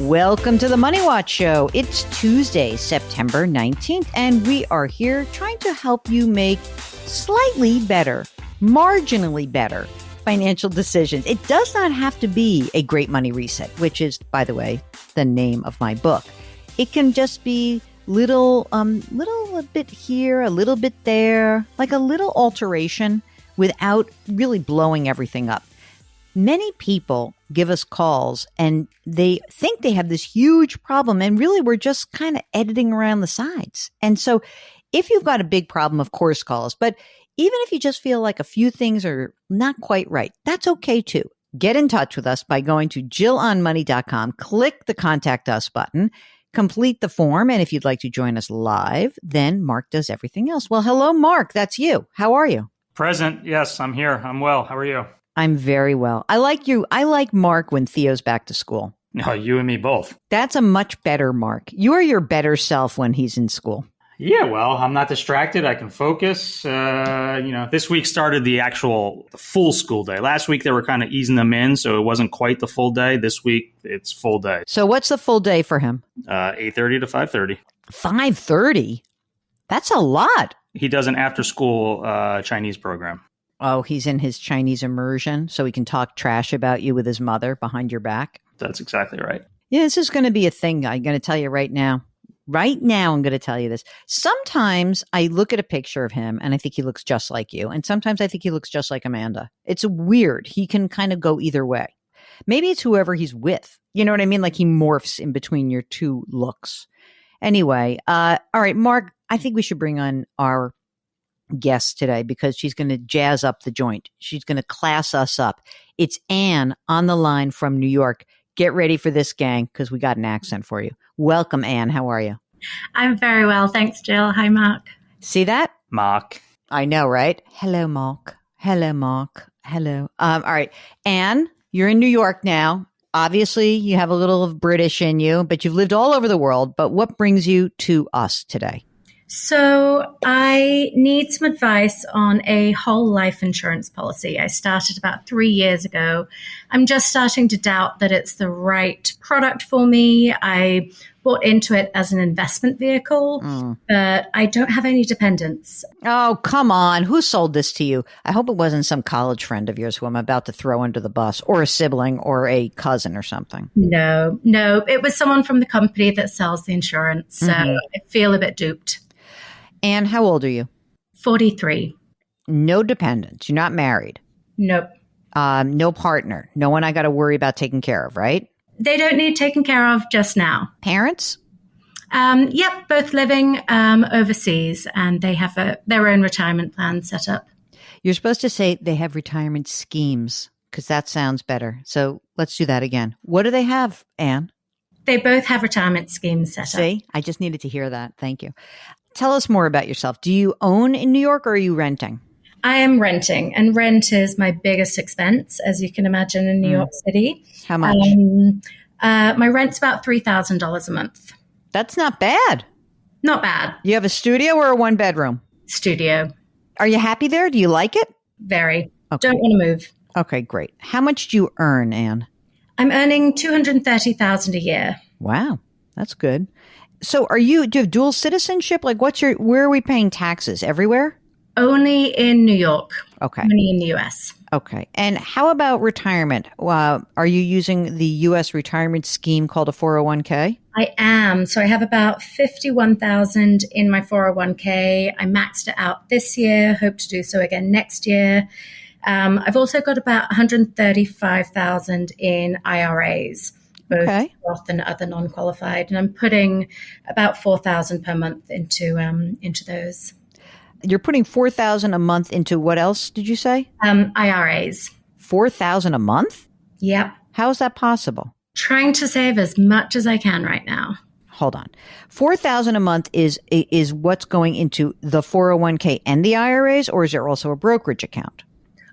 Welcome to the Money Watch Show. It's Tuesday, September 19th, and we are here trying to help you make slightly better, marginally better financial decisions. It does not have to be a great money reset, which is, by the way, the name of my book. It can just be little a bit here, a little bit there, like a little alteration without really blowing everything up. Many people give us calls and they think they have this huge problem, and really we're just kind of editing around the sides. And so if you've got a big problem, of course, call us. But even if you just feel like a few things are not quite right, that's okay too. Get in touch with us by going to JillOnMoney.com, click the Contact Us button, complete the form, and if you'd like to join us live, then Mark does everything else. Well, hello, Mark. That's you. How are you? Present. Yes, I'm here. I'm well. How are you? I'm very well. I like you. I like Mark when Theo's back to school. No, you and me both. That's a much better Mark. You are your better self when he's in school. Yeah, well, I'm not distracted. I can focus. This week started the full school day. Last week, they were kind of easing them in, so it wasn't quite the full day. This week, it's full day. So what's the full day for him? 8:30 to 5:30. 5:30? That's a lot. He does an after-school Chinese program. Oh, he's in his Chinese immersion, so he can talk trash about you with his mother behind your back? That's exactly right. Yeah, this is going to be a thing. I'm going to tell you right now. Right now, I'm going to tell you this. Sometimes I look at a picture of him and I think he looks just like you. And sometimes I think he looks just like Amanda. It's weird. He can kind of go either way. Maybe it's whoever he's with. You know what I mean? Like he morphs in between your two looks. Anyway, all right, Mark, I think we should bring on our guest today because she's going to jazz up the joint. She's going to class us up. It's Anne on the line from New York. Get ready for this, gang, because we got an accent for you. Welcome, Anne. How are you? I'm very well. Thanks, Jill. Hi, Mark. See that? Mark. I know, right? Hello, Mark. Hello, Mark. Hello. All right. Anne, you're in New York now. Obviously, you have a little of British in you, but you've lived all over the world. But what brings you to us today? So I need some advice on a whole life insurance policy. I started about 3 years ago. I'm just starting to doubt that it's the right product for me. I bought into it as an investment vehicle, but I don't have any dependents. Oh, come on. Who sold this to you? I hope it wasn't some college friend of yours who I'm about to throw under the bus, or a sibling or a cousin or something. No, it was someone from the company that sells the insurance. So I feel a bit duped. And how old are you? 43. No dependents. You're not married. Nope. No partner. No one I got to worry about taking care of, right? They don't need taken care of just now. Parents? Yep, both living overseas, and they have their own retirement plan set up. You're supposed to say they have retirement schemes, because that sounds better. So let's do that again. What do they have, Anne? They both have retirement schemes set up. See, I just needed to hear that. Thank you. Tell us more about yourself. Do you own in New York or are you renting? I am renting, and rent is my biggest expense, as you can imagine, in New York City. How much? My rent's about $3,000 a month. That's not bad. Not bad. You have a studio or a one bedroom? Studio. Are you happy there? Do you like it? Very. Okay. Don't want to move. Okay, great. How much do you earn, Anne? I'm earning $230,000 a year. Wow, that's good. So do you have dual citizenship? Like where are we paying taxes? Everywhere? Only in New York. Okay. Only in the U.S. Okay. And how about retirement? Are you using the U.S. retirement scheme called a 401k? I am. So I have about $51,000 in my 401k. I maxed it out this year. Hope to do so again next year. I've also got about $135,000 in IRAs. Both Roth and other non-qualified, and I'm putting about $4,000 per month into those. You're putting $4,000 a month into what else did you say? IRAs. $4,000 a month? Yep. How is that possible? Trying to save as much as I can right now. Hold on. $4,000 a month is what's going into the 401k and the IRAs, or is there also a brokerage account?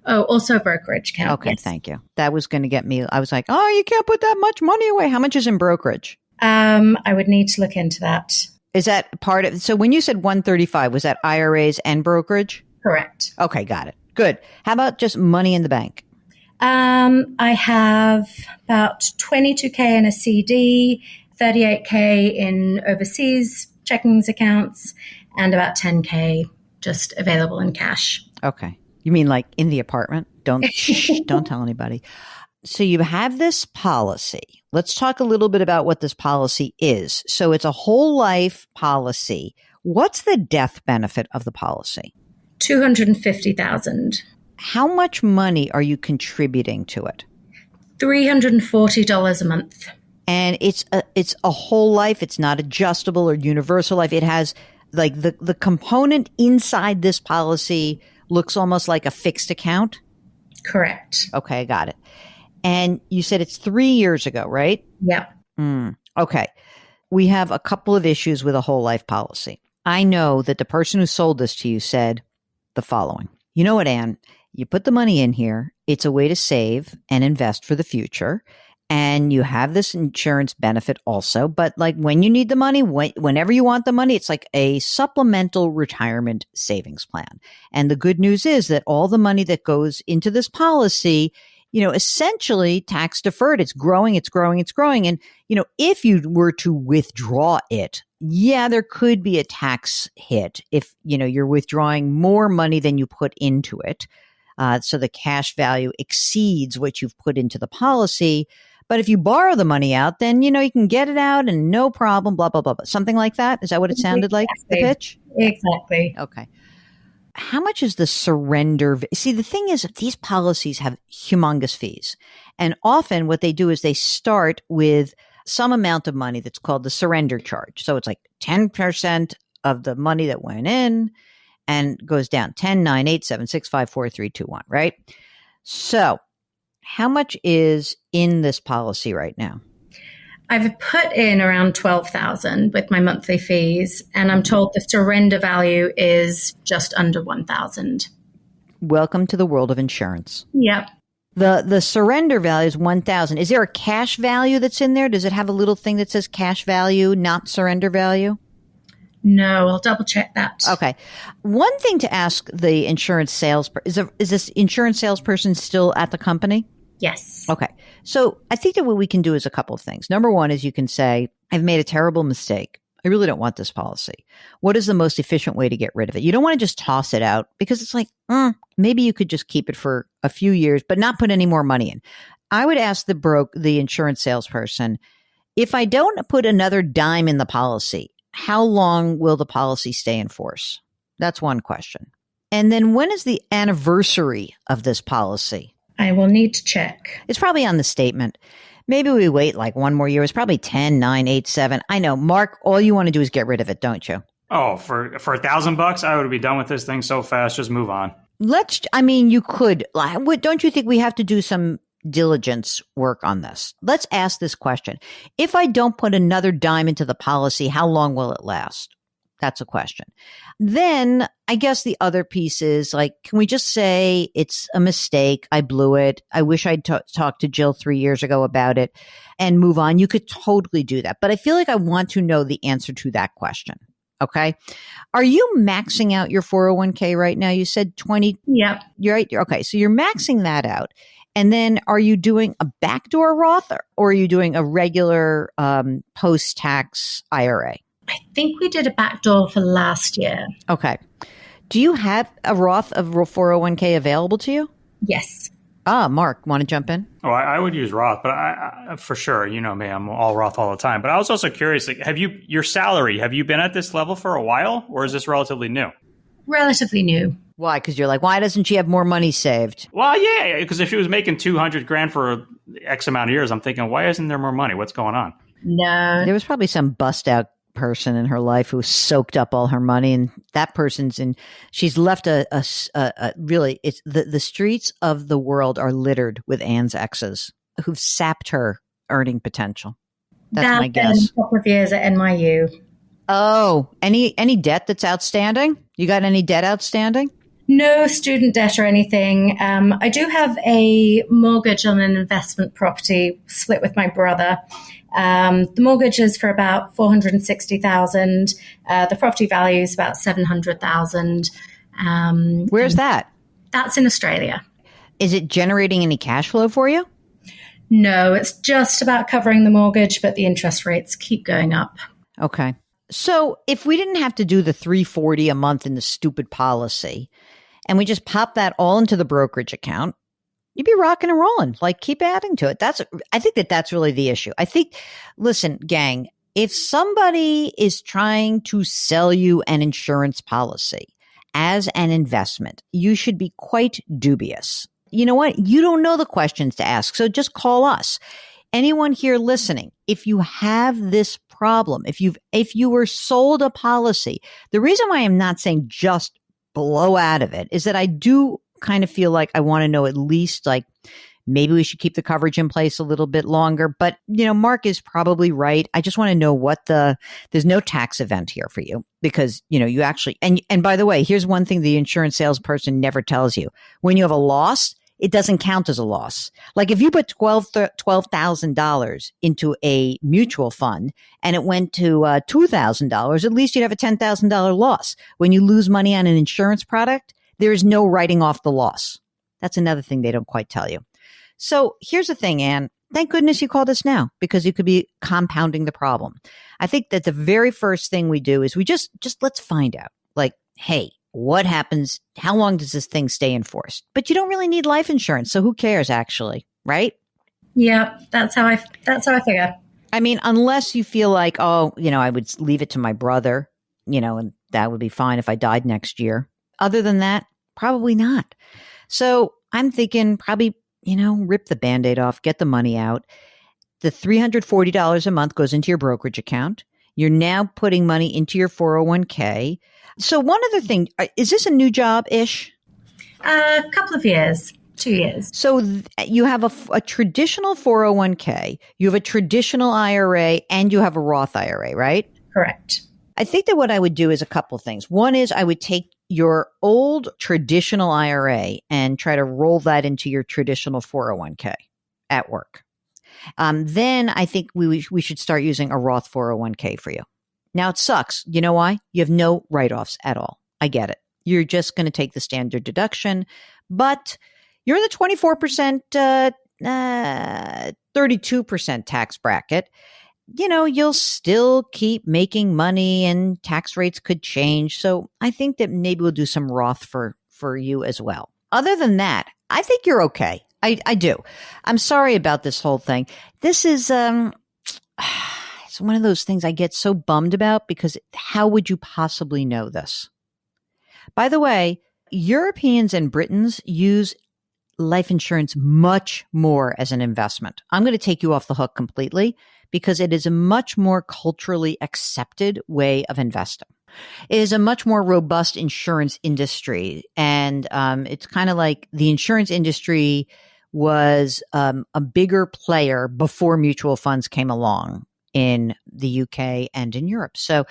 Oh, also a brokerage account. Okay, yes. Thank you. That was going to get me. I was like, oh, you can't put that much money away. How much is in brokerage? I would need to look into that. Is that part of, so when you said 135, was that IRAs and brokerage? Correct. Okay, got it. Good. How about just money in the bank? I have about 22K in a CD, 38K in overseas checkings accounts, and about 10K just available in cash. Okay. You mean like in the apartment? Don't tell anybody. So you have this policy. Let's talk a little bit about what this policy is. So it's a whole life policy. What's the death benefit of the policy? $250,000. How much money are you contributing to it? $340 a month. And it's a whole life. It's not adjustable or universal life. It has like the component inside this policy looks almost like a fixed account. Correct. Okay, I got it. And you said it's 3 years ago, right? Yep. Okay. We have a couple of issues with a whole life policy. I know that the person who sold this to you said the following. You know what, Anne? You put the money in here. It's a way to save and invest for the future. And you have this insurance benefit also. But like when you need the money, whenever you want the money, it's like a supplemental retirement savings plan. And the good news is that all the money that goes into this policy, essentially tax deferred. It's growing, it's growing, it's growing. And, if you were to withdraw it, yeah, there could be a tax hit if, you're withdrawing more money than you put into it. So the cash value exceeds what you've put into the policy. But if you borrow the money out, then, you can get it out and no problem, blah, blah, blah, blah. Something like that. Is that what it sounded like, the pitch? Exactly. Okay. How much is the surrender? See, the thing is, these policies have humongous fees. And often what they do is they start with some amount of money that's called the surrender charge. So it's like 10% of the money that went in and goes down 10, 9, 8, 7, 6, 5, 4, 3, 2, 1, right? So how much is in this policy right now? I've put in around 12,000 with my monthly fees, and I'm told the surrender value is just under 1,000. Welcome to the world of insurance. Yep. The surrender value is 1,000. Is there a cash value that's in there? Does it have a little thing that says cash value, not surrender value? No, I'll double check that. Okay. One thing to ask the insurance salesperson, is this insurance salesperson still at the company? Yes. Okay. So I think that what we can do is a couple of things. Number one is you can say, I've made a terrible mistake. I really don't want this policy. What is the most efficient way to get rid of it? You don't want to just toss it out because it's like, maybe you could just keep it for a few years, but not put any more money in. I would ask the insurance salesperson, if I don't put another dime in the policy, how long will the policy stay in force? That's one question. And then when is the anniversary of this policy? I will need to check. It's probably on the statement. Maybe we wait like one more year. It's probably 10, 9, 8, 7. I know, Mark, all you want to do is get rid of it, don't you? Oh, for $1,000, I would be done with this thing so fast. Just move on. You could. Don't you think we have to do some diligence work on this? Let's ask this question. If I don't put another dime into the policy, how long will it last? That's a question. Then I guess the other piece is like, can we just say it's a mistake? I blew it. I wish I'd talked to Jill 3 years ago about it and move on. You could totally do that. But I feel like I want to know the answer to that question. Okay. Are you maxing out your 401k right now? You said 20. Yep. You're right. Okay. So you're maxing that out. And then are you doing a backdoor Roth or are you doing a regular post-tax IRA? I think we did a backdoor for last year. Okay. Do you have a Roth of 401k available to you? Yes. Mark, want to jump in? Oh, I would use Roth, but I for sure, you know me, I'm all Roth all the time. But I was also curious, like, your salary, have you been at this level for a while or is this relatively new? Relatively new. Why? Because you're like, why doesn't she have more money saved? Well, yeah, because if she was making $200,000 for X amount of years, I'm thinking, why isn't there more money? What's going on? No. There was probably some bust out person in her life who soaked up all her money, and that person's she's left really, it's the streets of the world are littered with Anne's exes who've sapped her earning potential. That's my guess. A couple of years at NYU. Oh, any debt that's outstanding? You got any debt outstanding? No student debt or anything. I do have a mortgage on an investment property split with my brother. The mortgage is for about $460,000. The property value is about $700,000. Where's that? That's in Australia. Is it generating any cash flow for you? No, it's just about covering the mortgage, but the interest rates keep going up. Okay. So if we didn't have to do the $340 a month in the stupid policy and we just pop that all into the brokerage account, you'd be rocking and rolling. Like, keep adding to it. I think that's really the issue. Listen, gang, if somebody is trying to sell you an insurance policy as an investment, you should be quite dubious. You know what? You don't know the questions to ask. So just call us. Anyone here listening, if you have this problem, if you were sold a policy, the reason why I'm not saying just blow out of it is that I do kind of feel like I want to know at least, like, maybe we should keep the coverage in place a little bit longer. But, Mark is probably right. I just want to know there's no tax event here for you because, you actually, and by the way, here's one thing the insurance salesperson never tells you. When you have a loss, it doesn't count as a loss. Like if you put $12,000 into a mutual fund and it went to $2,000, at least you'd have a $10,000 loss. When you lose money on an insurance product, there is no writing off the loss. That's another thing they don't quite tell you. So here's the thing, Anne. Thank goodness you called us now because you could be compounding the problem. I think that the very first thing we do is we just let's find out, like, hey, what happens? How long does this thing stay enforced? But you don't really need life insurance. So who cares actually, right? Yeah, that's how I figure. I mean, unless you feel like, I would leave it to my brother, and that would be fine if I died next year. Other than that, probably not. So I'm thinking probably, rip the Band-Aid off, get the money out. The $340 a month goes into your brokerage account. You're now putting money into your 401k. So one other thing, is this a new job-ish? A couple of years, 2 years. So you have a traditional 401k, you have a traditional IRA, and you have a Roth IRA, right? Correct. I think that what I would do is a couple of things. One is I would take your old traditional IRA and try to roll that into your traditional 401k at work. Then I think we should start using a Roth 401k for you. Now it sucks. You know why? You have no write-offs at all. I get it. You're just going to take the standard deduction, but you're in the 24%, 32% tax bracket. You'll still keep making money and tax rates could change. So I think that maybe we'll do some Roth for you as well. Other than that, I think you're okay. I do. I'm sorry about this whole thing. This is, it's one of those things I get so bummed about because how would you possibly know this? By the way, Europeans and Britons use life insurance much more as an investment. I'm going to take you off the hook completely because it is a much more culturally accepted way of investing. It is a much more robust insurance industry. And it's kind of like the insurance industry was a bigger player before mutual funds came along in the UK and in Europe. So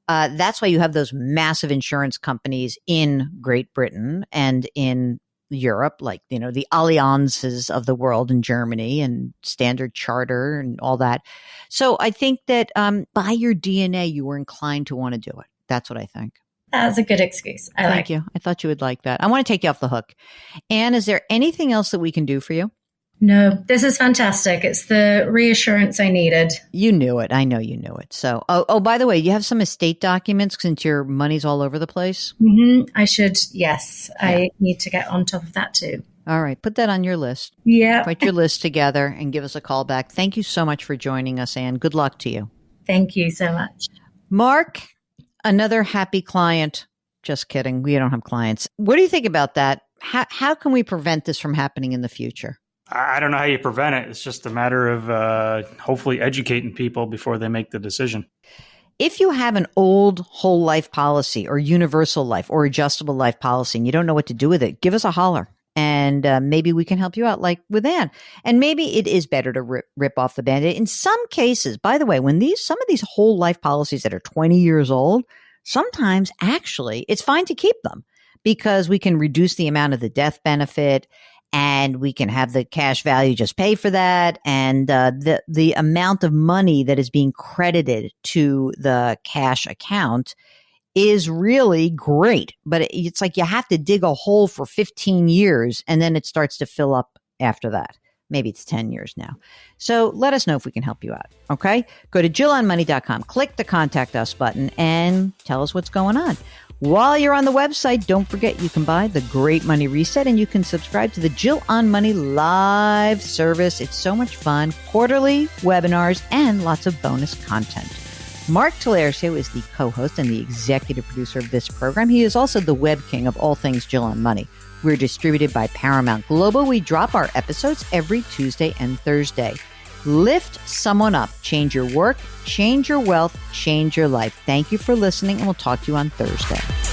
that's why you have those massive insurance companies in Great Britain and in Europe, like, the Allianzes of the world in Germany and Standard Charter and all that. So I think that by your DNA, you were inclined to want to do it. That's what I think. That's a good excuse. Thank you. I thought you would like that. I want to take you off the hook. Anne, is there anything else that we can do for you? No, this is fantastic. It's the reassurance I needed. You knew it. I know you knew it. So, by the way, you have some estate documents since your money's all over the place? Mm-hmm. I should, yes. Yeah. I need to get on top of that too. All right. Put that on your list. Yeah. Put your list together and give us a call back. Thank you so much for joining us, Anne. Good luck to you. Thank you so much. Mark, another happy client. Just kidding. We don't have clients. What do you think about that? How can we prevent this from happening in the future? I don't know how you prevent it. It's just a matter of hopefully educating people before they make the decision. If you have an old whole life policy or universal life or adjustable life policy and you don't know what to do with it, give us a holler and maybe we can help you out like with Anne. And maybe it is better to rip off the Band-Aid. In some cases, by the way, when some of these whole life policies that are 20 years old, sometimes actually it's fine to keep them because we can reduce the amount of the death benefit and we can have the cash value just pay for that. And the amount of money that is being credited to the cash account is really great, but it's like you have to dig a hole for 15 years and then it starts to fill up after that. Maybe it's 10 years now. So let us know if we can help you out. Okay. Go to JillOnMoney.com, click the contact us button and tell us what's going on. While you're on the website, don't forget you can buy the Great Money Reset and you can subscribe to the Jill on Money live service. It's so much fun. Quarterly webinars and lots of bonus content. Mark Talercio is the co-host and the executive producer of this program. He is also the web king of all things Jill on Money. We're distributed by Paramount Global. We drop our episodes every Tuesday and Thursday. Lift someone up. Change your work, change your wealth, change your life. Thank you for listening, and we'll talk to you on Thursday.